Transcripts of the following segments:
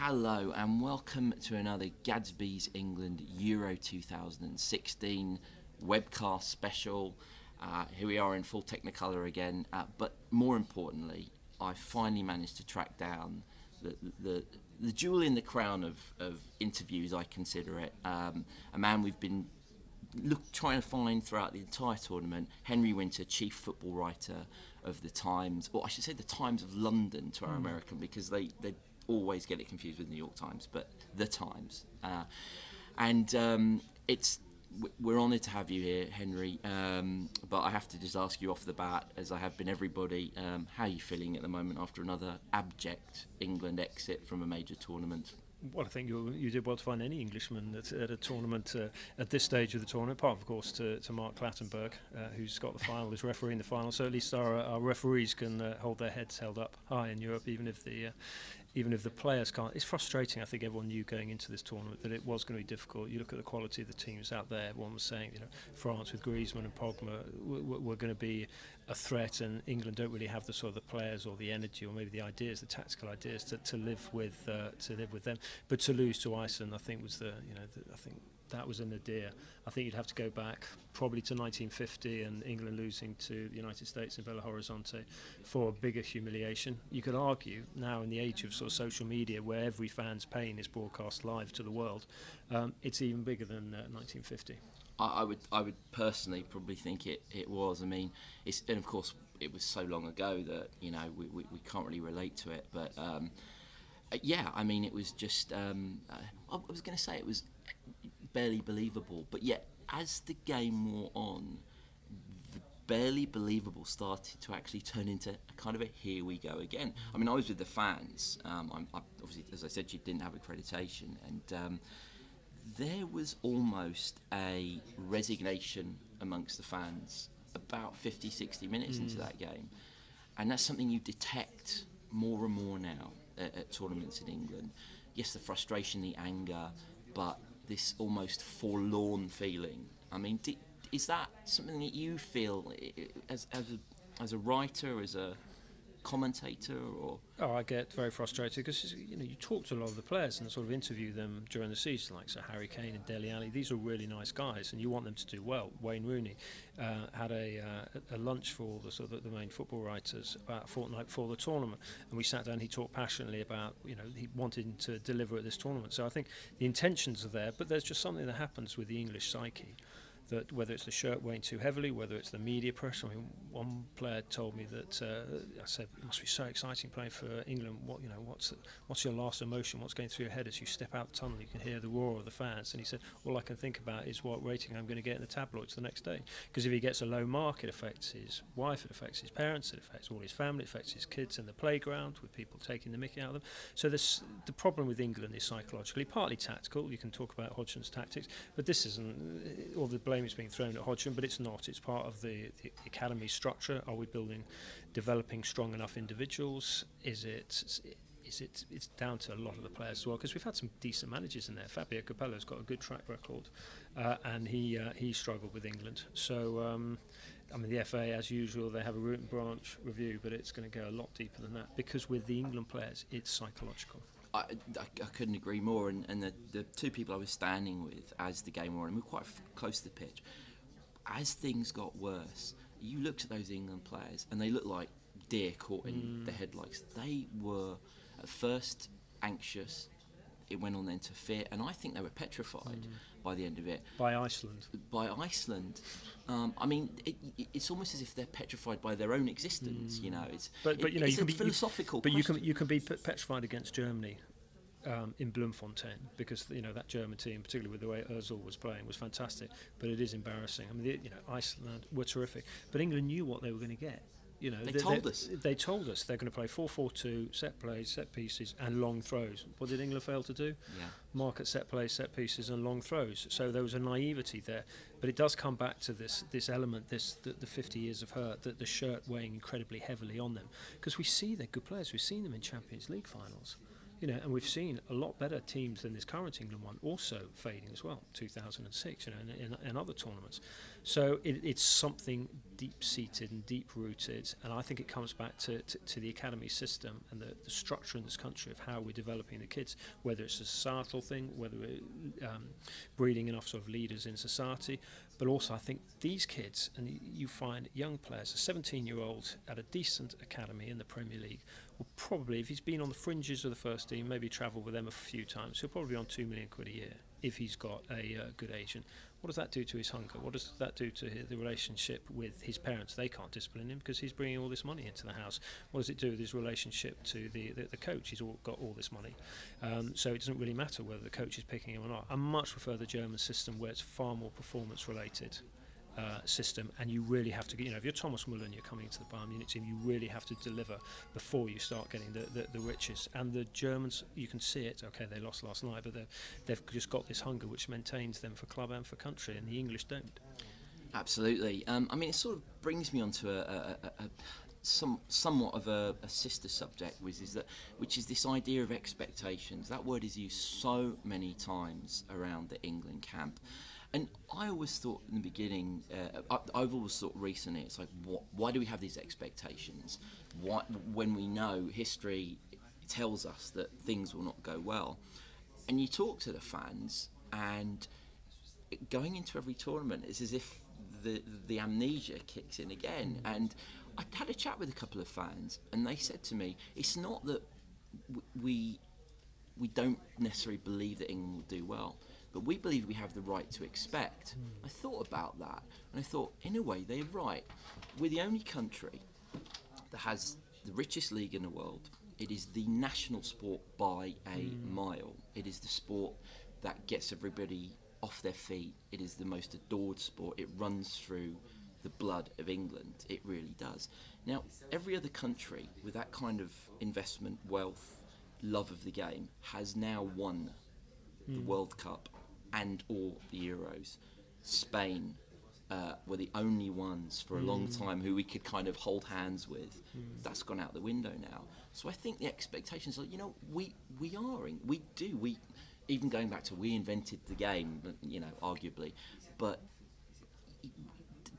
Hello and welcome to another Gadsby's England Euro 2016 webcast special. Here we are in full Technicolor again, but more importantly, I finally managed to track down the jewel in the crown of interviews, I consider it. A man we've been trying to find throughout the entire tournament, Henry Winter, chief football writer of the Times, or I should say the Times of London to our American, because they always get it confused with New York Times, but the Times. We're honoured to have you here, Henry, but I have to just ask you off the bat, as I have been everybody, how are you feeling at the moment after another abject England exit from a major tournament? Well, I think you did well to find any Englishman at a tournament at this stage of the tournament, apart, of course, to Mark Clattenburg, who's got the final, is refereeing the final. So at least our referees can hold their heads held up high in Europe, even if the players can't. It's frustrating. I think everyone knew going into this tournament that it was going to be difficult. You look at the quality of the teams out there. Everyone was saying, France with Griezmann and Pogba were going to be a threat, and England don't really have the sort of the players or the energy or maybe the ideas, the tactical ideas to live with them. But to lose to Iceland, I think was I think that was a nadir. I think you'd have to go back probably to 1950 and England losing to the United States in Belo Horizonte for a bigger humiliation. You could argue now, in the age of sort of social media, where every fan's pain is broadcast live to the world, it's even bigger than 1950. I would personally probably think it was. I mean, and of course it was so long ago that we can't really relate to it. But yeah, I mean, it was just I was going to say it was barely believable, but yet as the game wore on, the barely believable started to actually turn into a kind of a here we go again. I mean, I was with the fans. I obviously, as I said, you didn't have accreditation, and there was almost a resignation amongst the fans about 50-60 minutes into that game, and that's something you detect more and more now at tournaments in England. Yes, the frustration, the anger, but this almost forlorn feeling. I mean, is that something that you feel as a writer, as a commentator, or? Oh, I get very frustrated because you talk to a lot of the players and sort of interview them during the season, like Sir Harry Kane and Dele Alli. These are really nice guys, and you want them to do well. Wayne Rooney had a lunch for all the main football writers about a fortnight before the tournament, and we sat down. He talked passionately about he wanted to deliver at this tournament. So I think the intentions are there, but there's just something that happens with the English psyche. That whether it's the shirt weighing too heavily, whether it's the media pressure. I mean, one player told me that I said it must be so exciting playing for England. What's your last emotion? What's going through your head as you step out the tunnel? You can hear the roar of the fans. And he said, all I can think about is what rating I'm going to get in the tabloids the next day. Because if he gets a low mark, it affects his wife, it affects his parents, it affects all his family, it affects his kids in the playground with people taking the mickey out of them. So the problem with England is psychologically, partly tactical. You can talk about Hodgson's tactics, but this isn't all the blame is being thrown at Hodgson, but it's not. It's part of the academy structure. Are we developing strong enough individuals? It's down to a lot of the players as well, because we've had some decent managers in there. Fabio Capello's got a good track record, and he struggled with England. So I mean, the FA, as usual, they have a root and branch review, but it's going to go a lot deeper than that, because with the England players, it's psychological. I couldn't agree more, and the two people I was standing with as the game wore on, we were quite close to the pitch. As things got worse, you looked at those England players and they looked like deer caught in the headlights. They were at first anxious, it went on then to fear, and I think they were petrified by the end of it. By Iceland. I mean, it's almost as if they're petrified by their own existence. It's you can be philosophical. But you can be petrified against Germany in Bloemfontein, because that German team, particularly with the way Özil was playing, was fantastic. But it is embarrassing. I mean, Iceland were terrific, but England knew what they were going to get. They told us they're going to play 4-4-2, set plays, set pieces, and long throws. What did England fail to do? Yeah. Mark at set plays, set pieces, and long throws. So there was a naivety there. But it does come back to this element, the 50 years of hurt, the shirt weighing incredibly heavily on them. Because we see they're good players. We've seen them in Champions League finals. And we've seen a lot better teams than this current England one also fading as well, 2006, and other tournaments. So it's something deep-seated and deep-rooted, and I think it comes back to the academy system and the structure in this country of how we're developing the kids, whether it's a societal thing, whether we're breeding enough sort of leaders in society, but also I think these kids, and you find young players, a 17-year-old at a decent academy in the Premier League will probably, if he's been on the fringes of the first team, maybe travel with them a few times, he'll probably be on £2 million a year if he's got a good agent. What does that do to his hunger? What does that do to the relationship with his parents? They can't discipline him because he's bringing all this money into the house. What does it do with his relationship to the coach? He's got all this money. So it doesn't really matter whether the coach is picking him or not. I much prefer the German system where it's far more performance related system, and you really have to, if you're Thomas Müller and you're coming into the Bayern Munich team, you really have to deliver before you start getting the riches. And the Germans, you can see it. Okay, they lost last night, but they've just got this hunger which maintains them for club and for country, and the English don't. Absolutely. It sort of brings me onto somewhat of a sister subject, which is this idea of expectations. That word is used so many times around the England camp. And I always thought in the beginning, I've always thought recently, it's like, why do we have these expectations? When we know history tells us that things will not go well? And you talk to the fans, and going into every tournament, it's as if the amnesia kicks in again. And I had a chat with a couple of fans, and they said to me, it's not that we don't necessarily believe that England will do well, but we believe we have the right to expect. I thought about that, and I thought, in a way, they're right. We're the only country that has the richest league in the world. It is the national sport by a mile. It is the sport that gets everybody off their feet. It is the most adored sport. It runs through the blood of England. It really does. Now, every other country with that kind of investment, wealth, love of the game has now won the World Cup and or the Euros. Spain were the only ones for a long time who we could kind of hold hands with. That's gone out the window now. So I think the expectations are, we even going back to we invented the game, arguably, but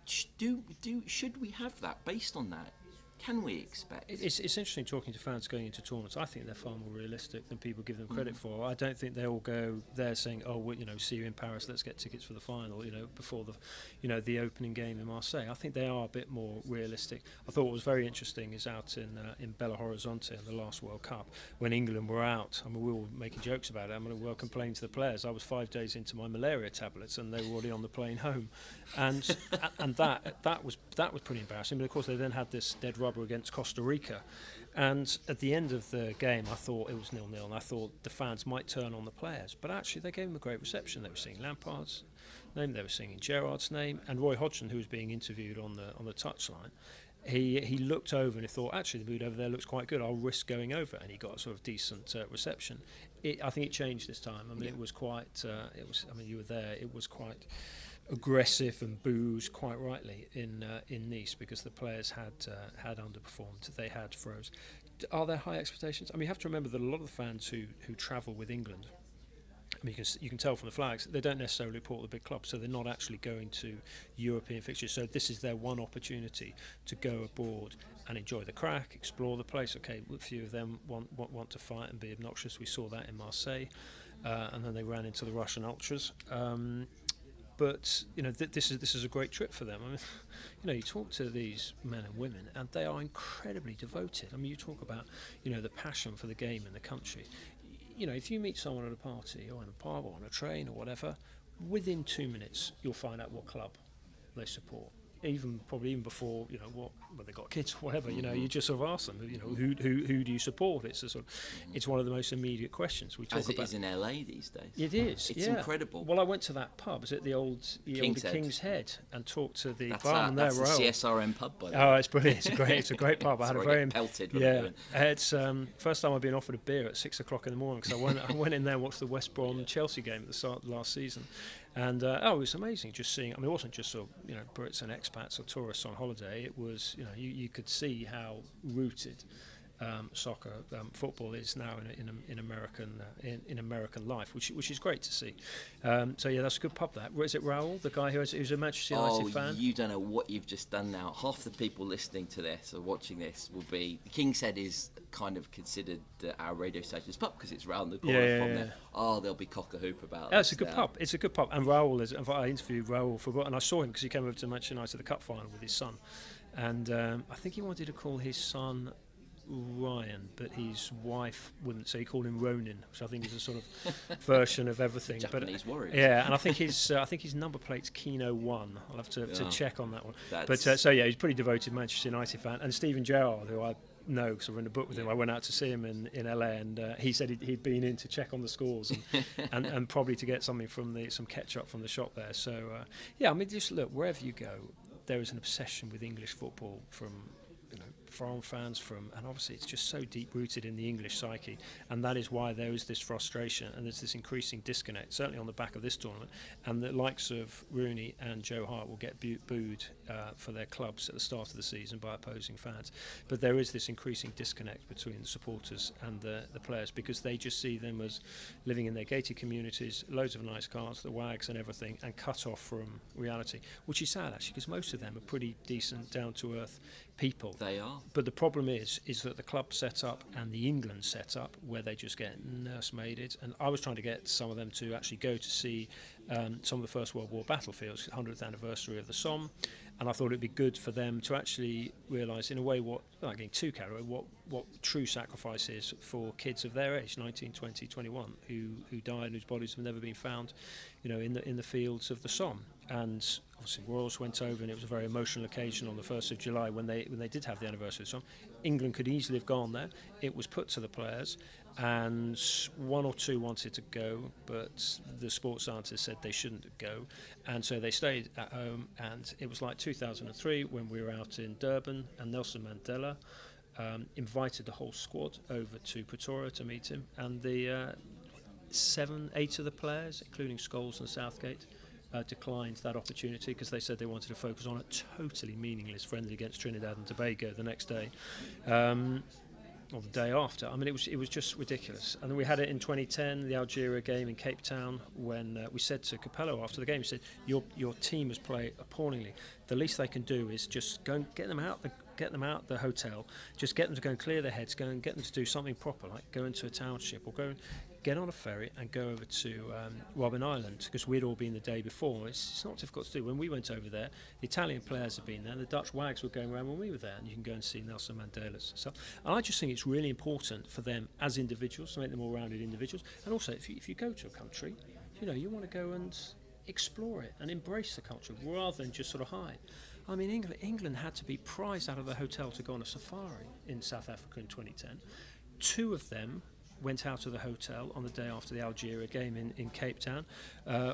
should we have that? Based on that, can we expect? It's interesting talking to fans going into tournaments. I think they're far more realistic than people give them credit for. I don't think they all go there saying, "Oh, well, see you in Paris. Let's get tickets for the final." Before the opening game in Marseille. I think they are a bit more realistic. I thought what was very interesting is out in Belo Horizonte in the last World Cup when England were out. We were making jokes about it. We were complaining to the players. I was 5 days into my malaria tablets and they were already on the plane home, and that was pretty embarrassing. But of course they then had this dead rubber against Costa Rica, and at the end of the game I thought it was 0-0, and I thought the fans might turn on the players, but actually they gave them a great reception. They were singing Lampard's name, they were singing Gerrard's name, and Roy Hodgson, who was being interviewed on the touchline, he looked over and he thought, actually the mood over there looks quite good, I'll risk going over, and he got a sort of decent reception. I think it changed this time. It was quite you were there, it was quite aggressive and booze, quite rightly, in Nice, because the players had underperformed. They had froze. Are there high expectations? You have to remember that a lot of the fans who travel with England, you can tell from the flags, they don't necessarily support the big clubs, so they're not actually going to European fixtures. So this is their one opportunity to go abroad and enjoy the crack, explore the place. Okay, a few of them want to fight and be obnoxious. We saw that in Marseille, and then they ran into the Russian ultras. But this is a great trip for them. You talk to these men and women, and they are incredibly devoted. You talk about the passion for the game in the country. If you meet someone at a party or in a pub or on a train or whatever, within 2 minutes you'll find out what club they support. Probably even before whether they got kids or whatever. You just sort of ask them, who do you support? It's one of the most immediate questions we talk about. As it is in LA these days. It is. It's incredible. Well, I went to that pub. Is it the old King's Head, and talked to the barman there. That's the CSRM pub, by the way. Oh, it's brilliant. It's a great pub. I had a very pelted. It's first time I've been offered a beer at 6 o'clock in the morning, because I went in there and watched the West Brom Chelsea game at the start of the last season. And it was amazing just seeing. It wasn't just Brits and expats or tourists on holiday. It was, you could see how rooted soccer, football is now in American life, which is great to see. So yeah, that's a good pub. That is it. Raoul, the guy who's a Manchester United fan. You don't know what you've just done now. Half the people listening to this or watching this will be. The King's Head is kind of considered our radio station's pub because it's round the corner from there. Oh, they'll be cock a hoop about. It's a good pub. It's a good pub. And Raoul is. I interviewed Raoul and I saw him because he came over to Manchester United the Cup final with his son, and I think he wanted to call his son Ryan, but his wife wouldn't, so he called him Ronin, which I think is a sort of version of everything. Japanese warriors. Yeah, and I think his number plate's Kino 1. I'll have to check on that one. But he's a pretty devoted Manchester United fan. And Stephen Gerrard, who I know because I've written a book with him, I went out to see him in LA, and he said he'd been in to check on the scores and probably to get something from some ketchup from the shop there. So I mean, just look, wherever you go, there is an obsession with English football from foreign fans, and obviously it's just so deep rooted in the English psyche, and that is why there is this frustration and there's this increasing disconnect, certainly on the back of this tournament, and the likes of Rooney and Joe Hart will get booed for their clubs at the start of the season by opposing fans, but there is this increasing disconnect between the supporters and the players, because they just see them as living in their gated communities, loads of nice cars, the wags and everything, and cut off from reality, which is sad actually, because most of them are pretty decent, down-to-earth people. They are. But the problem is that the club set up and the England set up where they just get nursemaided. And I was trying to get some of them to actually go to see some of the First World War battlefields, 100th anniversary of the Somme. And I thought it'd be good for them to actually realise, in a way, without getting too carried away, what true sacrifice is for kids of their age, 19, 20, 21, who died and whose bodies have never been found, in the fields of the Somme. And obviously Royals went over, and it was a very emotional occasion on the 1st of July when they did have the anniversary of the Somme. England could easily have gone there. It was put to the players, and one or two wanted to go, but the sports scientists said they shouldn't go, and so they stayed at home. And it was like 2003 when we were out in Durban, and Nelson Mandela invited the whole squad over to Pretoria to meet him, and the 8 of the players, including Scholes and Southgate, declined that opportunity because they said they wanted to focus on a totally meaningless friendly against Trinidad and Tobago the next day, or the day after. I mean, it was just ridiculous. And then we had it in 2010, the Algeria game in Cape Town, when we said to Capello after the game, he said, your team has played appallingly. The least they can do is just go and get them out the hotel, just get them to go and clear their heads, go and get them to do something proper, like go into a township or go and get on a ferry and go over to Robben Island, because we'd all been the day before. It's not difficult to do. When we went over there, the Italian players had been there, the Dutch wags were going around when we were there, and you can go and see Nelson Mandela's stuff. And I just think it's really important for them as individuals, to make them all-rounded individuals, and also if you go to a country, you want to go and explore it and embrace the culture rather than just sort of hide. I mean, England had to be prized out of the hotel to go on a safari in South Africa in 2010. 2 of them went out of the hotel on the day after the Algeria game in Cape Town.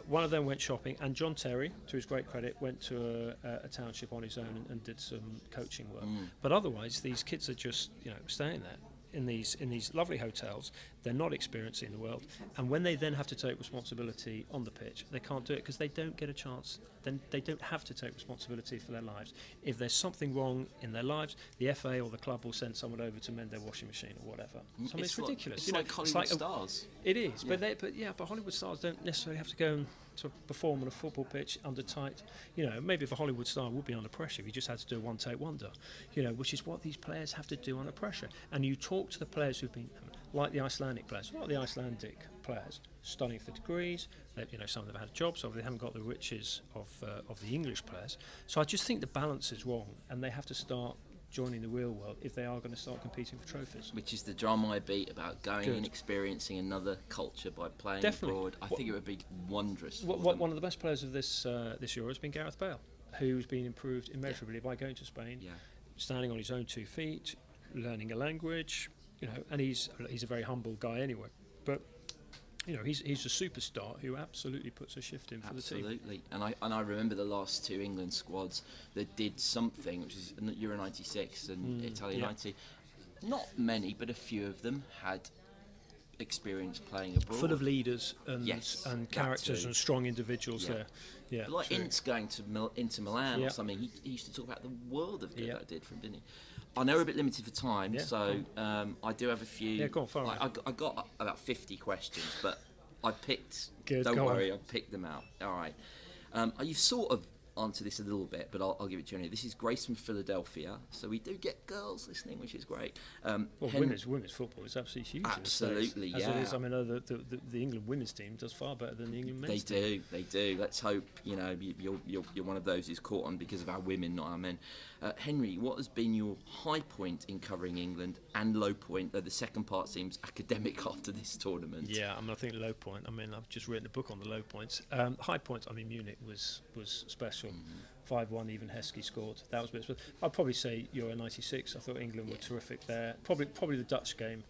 One of them went shopping, and John Terry, to his great credit, went to a township on his own and did some coaching work. But otherwise, these kids are just staying there in these lovely hotels. They're not experiencing the world, and when they then have to take responsibility on the pitch, they can't do it because they don't get a chance. Then they don't have to take responsibility for their lives. If there's something wrong in their lives, the FA or the club will send someone over to mend their washing machine or whatever. So it's ridiculous. It's like Hollywood stars. It is, yeah. But Hollywood stars don't necessarily have to go and sort of perform on a football pitch under tight. Maybe if a Hollywood star would be under pressure, if you just had to do a one-take wonder, which is what these players have to do under pressure. And you talk to the players who've been, like the Icelandic players, studying for degrees. Some of them have had jobs, so they haven't got the riches of the English players. So I just think the balance is wrong, and they have to start joining the real world if they are going to start competing for trophies. Which is the drama I beat about going and experiencing another culture by playing abroad. I think it would be wondrous. One of the best players of this Euro has been Gareth Bale, who's been improved immeasurably by going to Spain, standing on his own 2 feet, learning a language, and he's a very humble guy anyway. But he's a superstar who absolutely puts a shift in for the team. Absolutely, and I remember the last 2 England squads that did something, which is Euro 96 and Italy 90. Not many, but a few of them had experience playing abroad. Full of leaders and characters and strong individuals there. Yeah, but like Ince going to Inter Milan or something, he used to talk about the world of good that did for him, didn't he? I know we're a bit limited for time, Yeah, so I do have a few. Yeah, go on, fire away. I got about 50 questions, but I picked. Good, don't go worry, on. I picked them out. All right. You've sort of answered this a little bit, but I'll give it to you anyway. This is Grace from Philadelphia, so we do get girls listening, which is great. Well, women's football is absolutely huge. Absolutely, as yeah. it is, I mean, the England women's team does far better than the England men's team. They do. Let's hope you're one of those who's caught on because of our women, not our men. Henry, what has been your high point in covering England and low point? Though the second part seems academic after this tournament. Yeah, I think low point. I mean, I've just written a book on the low points. High points. I mean, Munich was special. 5-1, even Heskey scored. That was a bit special. I'd probably say Euro '96. I thought England were terrific there. Probably the Dutch game,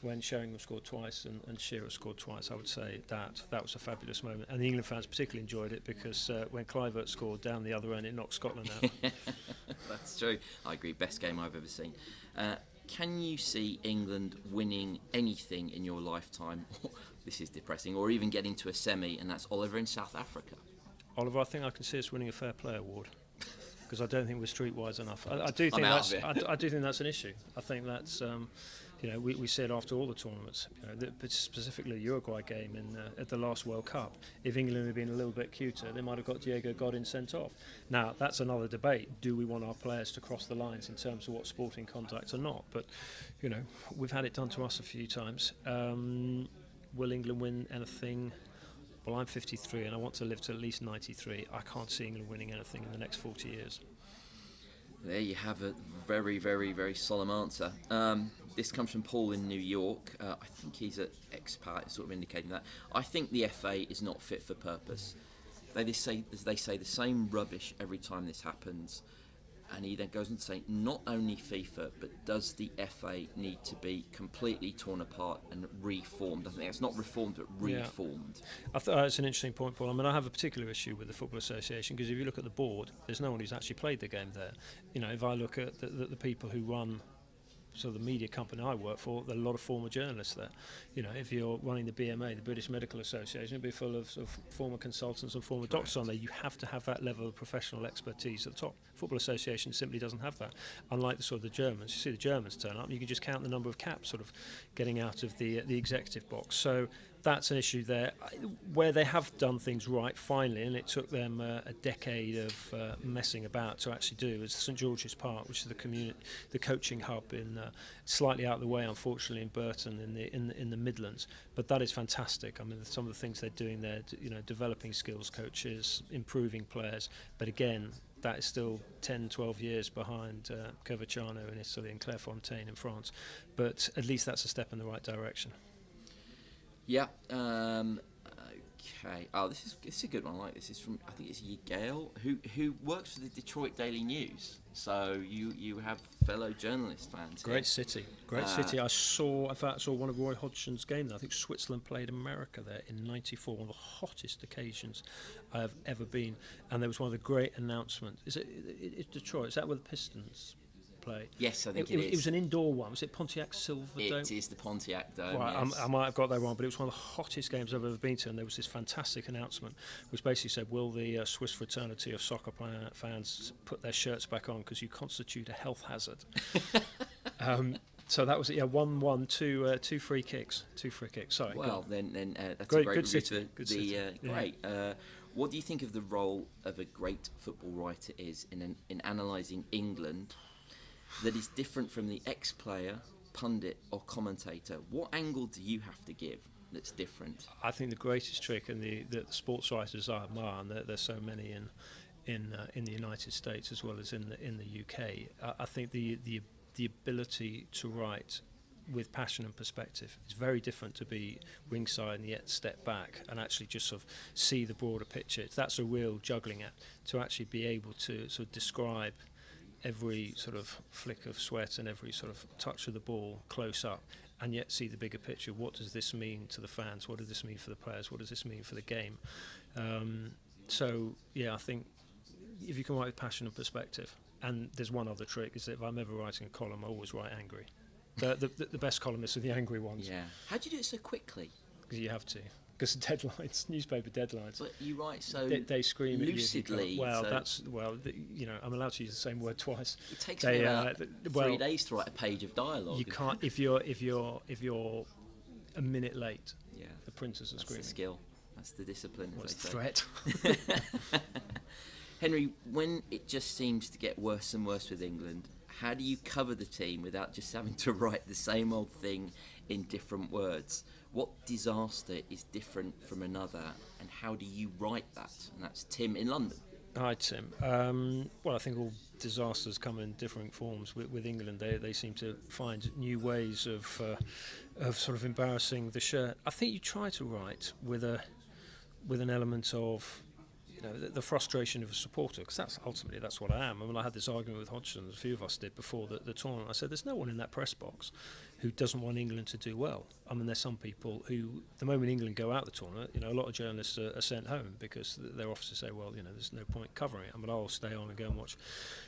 when Sheringham scored twice and Shearer scored twice. I would say that was a fabulous moment, and the England fans particularly enjoyed it because when Kluivert scored down the other end, it knocked Scotland out. That's true. I agree. Best game I've ever seen. Can you see England winning anything in your lifetime? This is depressing. Or even getting to a semi, and that's Oliver in South Africa. Oliver, I think I can see us winning a Fair Play award because I don't think we're streetwise enough. I do think that's an issue. I think that's we said after all the tournaments, but specifically the Uruguay game at the last World Cup, if England had been a little bit cuter, they might have got Diego Godin sent off. Now that's another debate. Do we want our players to cross the lines in terms of what sporting conduct or not? But we've had it done to us a few times. Will England win anything? Well, I'm 53 and I want to live to at least 93. I can't see England winning anything in the next 40 years. There you have a very, very, very solemn answer. This comes from Paul in New York. I think he's an expat, sort of indicating that. I think the FA is not fit for purpose. They say the same rubbish every time this happens. And he then goes on to say, not only FIFA, but does the FA need to be completely torn apart and reformed? I think it's not reformed, but reformed. Yeah. I thought that's an interesting point, Paul. I mean, I have a particular issue with the Football Association because if you look at the board, there's no one who's actually played the game there. If I look at the people who run the media company I work for, there are a lot of former journalists there. If you're running the BMA, the British Medical Association, it'd be full of former consultants and former doctors on there. You have to have that level of professional expertise at the top. Football Association simply doesn't have that. Unlike the Germans, you see the Germans turn up, you can just count the number of caps getting out of the executive box. So that's an issue there. Where they have done things right finally, and it took them a decade of messing about to actually do, is St George's Park, which is the coaching hub in slightly out of the way, unfortunately, in Burton in the Midlands. But that is fantastic. I mean, some of the things they're doing there, developing skills coaches, improving players. But again, that is still 10, 12 years behind Coverciano in Italy and Clairefontaine in France. But at least that's a step in the right direction. Yeah. Okay. Oh, this is a good one. I like this. It's from, I think it's Gale, who works for the Detroit Daily News. So you have fellow journalist fans. Great city. I saw one of Roy Hodgson's games there. I think Switzerland played America there in '94, one of the hottest occasions I have ever been. And there was one of the great announcements. It's Detroit? Is that where the Pistons play? Yes, I think it is. It was an indoor one. Was it Pontiac Silverdome? It is the Pontiac Dome. Right, yes. I might have got that wrong, but it was one of the hottest games I've ever been to, and there was this fantastic announcement which basically said, will the Swiss fraternity of soccer fans put their shirts back on because you constitute a health hazard? So that was it. Yeah, 1-1, two free kicks. Sorry. Well, then that's great, a great good city. Good city. Great. What do you think of the role of a great football writer is in analysing England that is different from the ex-player, pundit or commentator? What angle do you have to give that's different? I think the greatest trick, and the sports writers I admire, and there's so many in the United States as well as in the UK. I think the ability to write with passion and perspective. It's very different to be ringside and yet step back and actually just see the broader picture. That's a real juggling act, to actually be able to describe every flick of sweat and every touch of the ball close up, and yet see the bigger picture. What does this mean to the fans? What does this mean for the players? What does this mean for the game? I think if you can write with passion and perspective, and there's one other trick, is that if I'm ever writing a column, I always write angry. The best columnists are the angry ones. Yeah. How do you do it so quickly? Because you have to. because the deadlines, newspaper deadlines. But you're right. So they scream lucidly. Well, so I'm allowed to use the same word twice. it takes me about 3 days to write a page of dialogue. You can't if you're a minute late. Yeah, the printers are that's screaming. the skill. That's the discipline. What's as the they threat? say. Henry, when it just seems to get worse and worse with England, how do you cover the team without just having to write the same old thing in different words? What disaster is different from another, and how do you write that? And that's Tim in London. Hi, Tim. Well, I think all disasters come in different forms. With England, they seem to find new ways of sort of embarrassing the shirt. I think you try to write with an element of, the frustration of a supporter, because that's what I am. I mean, I had this argument with Hodgson, as a few of us did before the tournament. I said, there's no one in that press box who doesn't want England to do well. I mean, there's some people who, the moment England go out the tournament, a lot of journalists are sent home because their officers say, well, there's no point covering it. I mean, I'll stay on and go and watch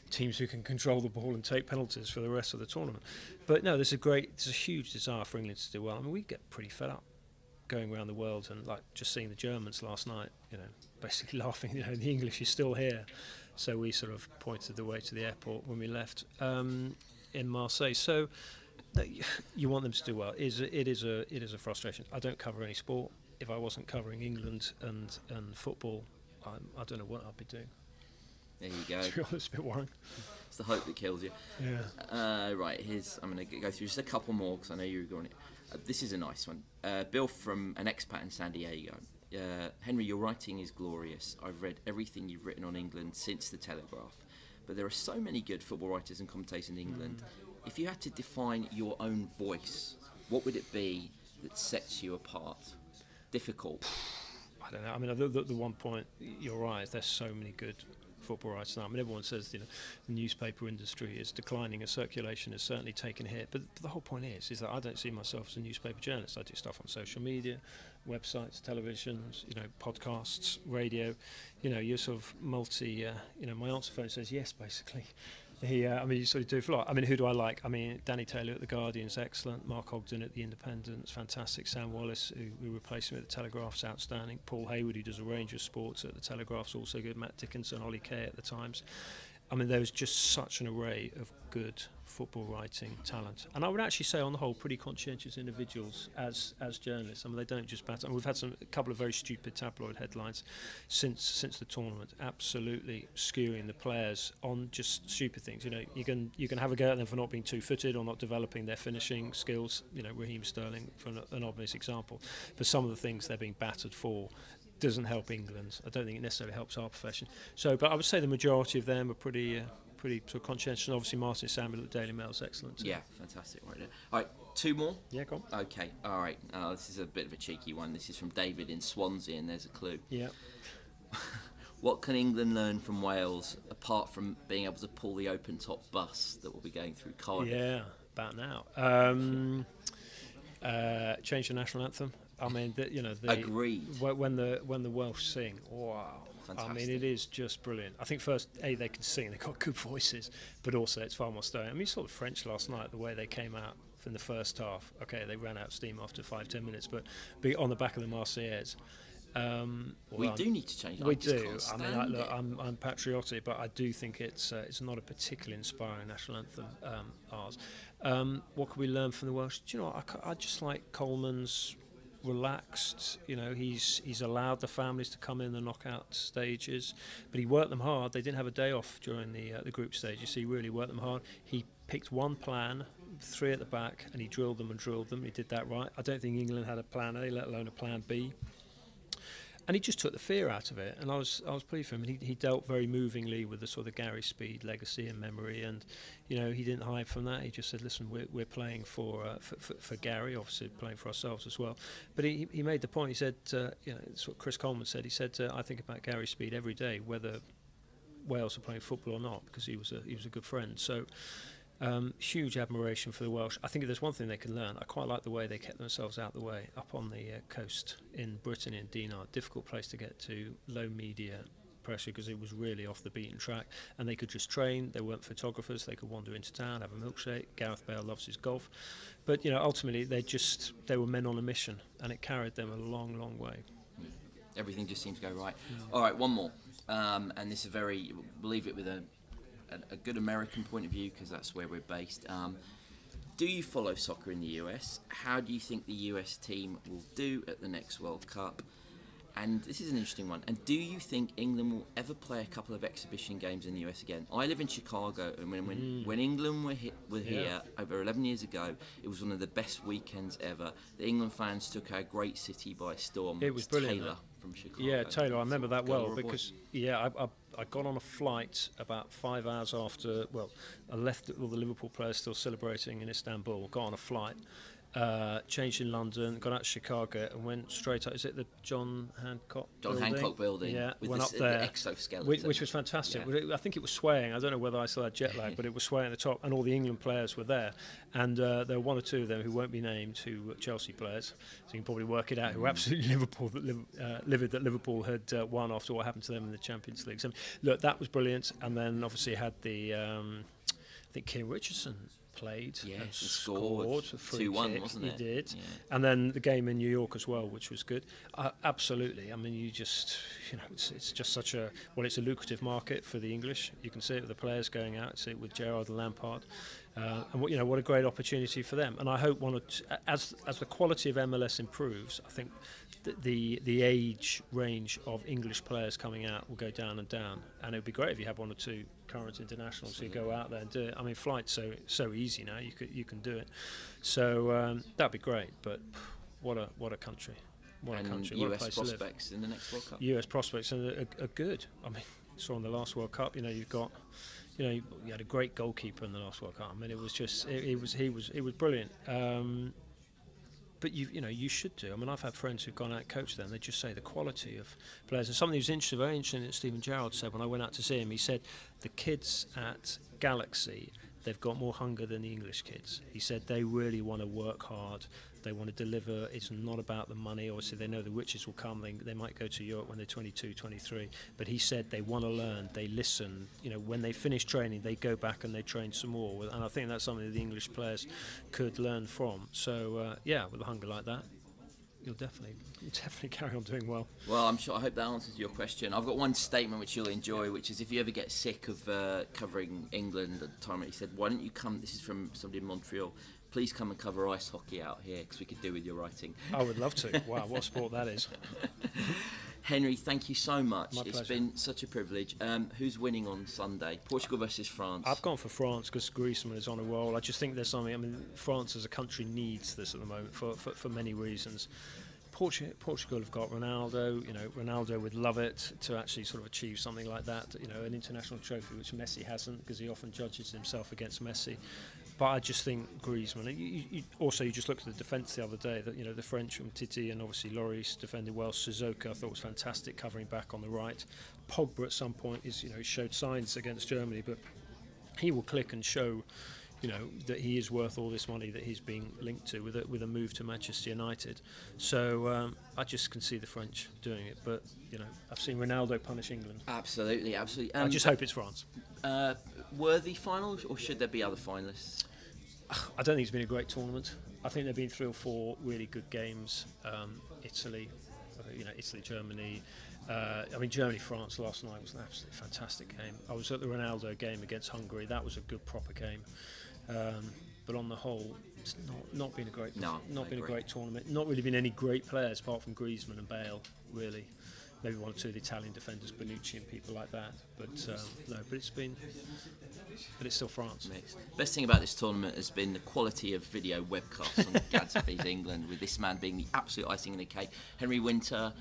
teams who can control the ball and take penalties for the rest of the tournament. But no, there's a huge desire for England to do well. I mean, we get pretty fed up going around the world and just seeing the Germans last night, basically laughing, the English is still here. So we sort of pointed the way to the airport when we left in Marseille. So you want them to do well. It is a frustration. I don't cover any sport. If I wasn't covering England and football, I don't know what I'd be doing. There you go. To be honest, a bit worrying. It's the hope that kills you. Yeah. Right, I'm going to go through just a couple more because I know you're going. This is a nice one. Bill from an expat in San Diego. Henry, your writing is glorious. I've read everything you've written on England since the Telegraph, but there are so many good football writers and commentators in England. If you had to define your own voice, what would it be that sets you apart? Difficult. I don't know. I mean, the one point, you're right, there's so many good football writers now. I mean, everyone says the newspaper industry is declining and circulation has certainly taken a hit. But the whole point is that I don't see myself as a newspaper journalist. I do stuff on social media, websites, televisions, podcasts, radio. You're sort of multi. My answer phone says yes, basically. You sort of do for a lot. I mean, who do I like? I mean, Danny Taylor at The Guardian's excellent. Mark Ogden at The Independent's fantastic. Sam Wallace, who replaced him at The Telegraph's outstanding. Paul Hayward, who does a range of sports at The Telegraph's also good. Matt Dickinson, Ollie Kay at The Times. I mean, there was just such an array of good football writing talent. And I would actually say, on the whole, pretty conscientious individuals as journalists. I mean, they don't just batter. We've had a couple of very stupid tabloid headlines since the tournament, absolutely skewing the players on just stupid things. You can have a go at them for not being two-footed or not developing their finishing skills. Raheem Sterling, for an obvious example. But some of the things they're being battered for doesn't help England. I don't think it necessarily helps our profession. But I would say the majority of them are pretty sort of conscientious. And obviously Martin Samuel at the Daily Mail is excellent too. Yeah, fantastic. Right there. All right, 2 more? Yeah, go on. Okay, all right. This is a bit of a cheeky one. This is from David in Swansea, and there's a clue. Yeah. What can England learn from Wales, apart from being able to pull the open-top bus that will be going through Cardiff? Yeah, about now. Change the national anthem. I mean, Agreed. When the Welsh sing, wow. Fantastic. I mean, it is just brilliant. I think first, they can sing, they've got good voices, but also it's far more stirring. I mean, you saw the French last night, the way they came out in the first half. Okay, they ran out of steam after 5-10 minutes, but on the back of the Marseillaise. We do need to change. We do. I mean, I'm patriotic, but I do think it's not a particularly inspiring national anthem, ours. What can we learn from the Welsh? Do you know what? I just like Coleman's relaxed. He's allowed the families to come in the knockout stages, but he worked them hard. They didn't have a day off during the group stages, so he really worked them hard. He picked one plan, 3 at the back, and he drilled them. He did that right. I don't think England had a plan A, let alone a plan B. And he just took the fear out of it, and I was pleased for him. And he dealt very movingly with the sort of Gary Speed legacy and memory, and he didn't hide from that. He just said, "Listen, we're playing for Gary, obviously playing for ourselves as well." But he made the point. He said, it's what Chris Coleman said. He said, "I think about Gary Speed every day, whether Wales are playing football or not, because he was a good friend." So. Huge admiration for the Welsh. I think if there's one thing they can learn, I quite like the way they kept themselves out of the way up on the coast in Brittany and Dinard. Difficult place to get to, low media, pressure because it was really off the beaten track, and they could just train. They weren't photographers. They could wander into town, have a milkshake. Gareth Bale loves his golf, but ultimately they were men on a mission, and it carried them a long, long way. Everything just seemed to go right. All right, one more, and this is believe it with a good American point of view, because that's where we're based. Do you follow soccer in the US? How do you think the US team will do at the next World Cup? And this is an interesting one. And do you think England will ever play a couple of exhibition games in the US again? I live in Chicago, and when England were here over 11 years ago, it was one of the best weekends ever. The England fans took our great city by storm. It was brilliant. Taylor from Chicago. Yeah, Taylor, I remember that well, because I got on a flight about 5 hours after. Well, I left all the Liverpool players still celebrating in Istanbul. Got on a flight. Changed in London, got out to Chicago, and went straight up. Is it the John Hancock building? Yeah, with went up there, the exoskeleton, which was fantastic. Yeah. I think it was swaying. I don't know whether I still had jet lag, but it was swaying at the top, and all the England players were there. And there were one or two of them who won't be named, who were Chelsea players. So you can probably work it out. Who were absolutely livid that Liverpool had won after what happened to them in the Champions League. So look, that was brilliant. And then obviously had the I think Keane Richardson played and scored 2-1, wasn't it? He did. Yeah. And then the game in New York as well, which was good. Absolutely. I mean, it's just such a it's a lucrative market for the English. You can see it with the players going out. See it with Gerrard and Lampard. And what a great opportunity for them. And I hope as the quality of MLS improves, I think the age range of English players coming out will go down and down. And it would be great if you had one or two current internationals who go out there and do it. I mean, flight's so easy now. You can do it. So that'd be great. But what a country. What a country. What a place prospects to live in the next World Cup. US prospects are good. I mean, saw in the last World Cup. You've got. You had a great goalkeeper in the last World Cup. I mean, it was just he was brilliant. But you should do. I mean, I've had friends who've gone out and coached them. They just say the quality of players. And something very interesting that Stephen Gerrard said when I went out to see him. He said the kids at Galaxy, they've got more hunger than the English kids. He said they really want to work hard. They want to deliver. It's not about the money. Obviously, they know the riches will come. They might go to Europe when they're 22, 23. But he said they want to learn. They listen. When they finish training, they go back and they train some more. And I think that's something that the English players could learn from. So, with a hunger like that, you'll definitely carry on doing well. Well, I hope that answers your question. I've got one statement which you'll enjoy, which is if you ever get sick of covering England at the time, he said, why don't you come, this is from somebody in Montreal, please come and cover ice hockey out here because we could do with your writing. I would love to. Wow, what a sport that is. Henry, thank you so much. My pleasure. It's been such a privilege. Who's winning on Sunday? Portugal versus France. I've gone for France because Griezmann is on a roll. I just think there's something. I mean, France as a country needs this at the moment for many reasons. Portugal have got Ronaldo. Ronaldo would love it to actually sort of achieve something like that. An international trophy, which Messi hasn't, because he often judges himself against Messi. But I just think Griezmann. You just looked at the defence the other day. That the French, Titi and obviously Lloris defended well. Sissoko I thought was fantastic, covering back on the right. Pogba at some point showed signs against Germany, but he will click and show. That he is worth all this money that he's being linked to with a move to Manchester United. So I just can see the French doing it. But I've seen Ronaldo punish England. Absolutely. I just hope it's France. Worthy final, or should there be other finalists? I don't think it's been a great tournament. I think there've been 3 or 4 really good games. Italy, Germany. Germany, France last night was an absolutely fantastic game. I was at the Ronaldo game against Hungary. That was a good proper game. But on the whole, it's not been a great a great tournament. Not really been any great players apart from Griezmann and Bale, really. Maybe 1 or 2 of the Italian defenders, Bonucci and people like that. But it's still France. Best thing about this tournament has been the quality of video webcasts on Gadsby's England, with this man being the absolute icing on the cake. Henry Winter,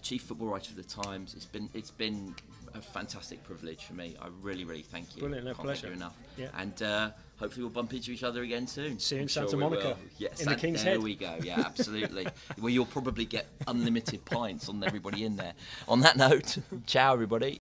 chief football writer for the Times. It's been a fantastic privilege for me. I really, really thank you. Brilliant, no pleasure. Thank you enough. Yeah. And hopefully we'll bump into each other again soon. See you in Santa Monica. Yes, in the King's Head. Head. There we go. Yeah, absolutely. Well, you'll probably get unlimited pints on everybody in there. On that note, ciao everybody.